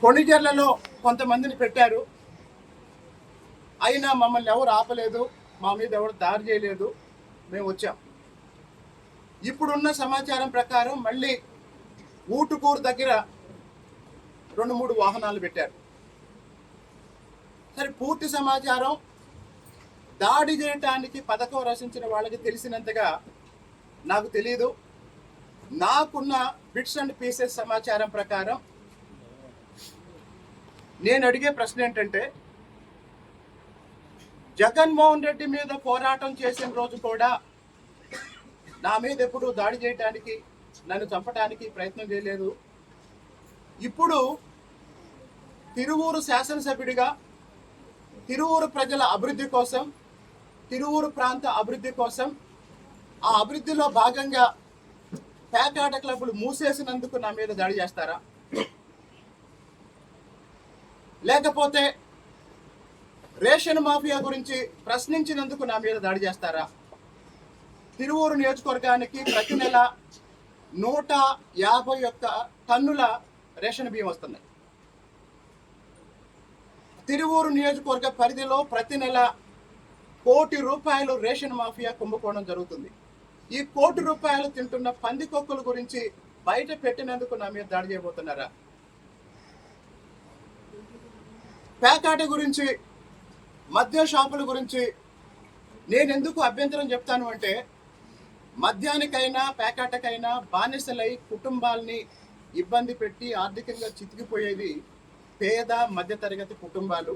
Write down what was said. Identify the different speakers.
Speaker 1: కొణిజర్లలో కొంతమందిని పెట్టారు. అయినా మమ్మల్ని ఎవరు ఆపలేదు, మా మీద ఎవరు దాడి చేయలేదు, మేము వచ్చాం. ఇప్పుడున్న సమాచారం ప్రకారం మళ్ళీ ఊటుకూరు దగ్గర 2-3 వాహనాలు పెట్టారు. సరే, పూర్తి సమాచారం దాడి చేయటానికి పథకం రచించిన వాళ్ళకి తెలిసినంతగా నాకు తెలియదు. నాకున్న బిట్స్ అండ్ పీసెస్ సమాచారం ప్రకారం నేను అడిగే ప్రశ్న ఏంటంటే, జగన్మోహన్ రెడ్డి మీద పోరాటం చేసిన రోజు కూడా నా మీద ఎప్పుడు దాడి చేయడానికి, నన్ను చంపడానికి ప్రయత్నం చేయలేదు. ఇప్పుడు తిరువూరు శాసనసభ్యుడిగా తిరువూరు ప్రజల అభివృద్ధి కోసం, తిరువూరు ప్రాంత అభివృద్ధి కోసం, ఆ అభివృద్ధిలో భాగంగా పేకాట క్లబ్బులు మూసేసినందుకు నా మీద దాడి చేస్తారా? లేకపోతే రేషన్ మాఫియా గురించి ప్రశ్నించినందుకు నా మీద దాడి చేస్తారా? తిరువూరు నియోజకవర్గానికి ప్రతి నెల 151 టన్నుల రేషన్ బియ్యం వస్తున్నాయి. తిరువూరు నియోజకవర్గ పరిధిలో ప్రతి నెల ₹1 కోటి రేషన్ మాఫియా కుంభకోణం జరుగుతుంది. ఈ ₹1 కోటి తింటున్న పందికొక్కుల గురించి బయట పెట్టినందుకు నా మీద దాడి చేయబోతున్నారా? పేకాట గురించి, మద్యం షాపుల గురించి నేను ఎందుకు అభ్యంతరం చెప్తాను అంటే, మద్యానికైనా పేకాటకైనా బానిసలై కుటుంబాలని ఇబ్బంది పెట్టి ఆర్థికంగా చితికిపోయేది పేద మధ్యతరగతి కుటుంబాలు.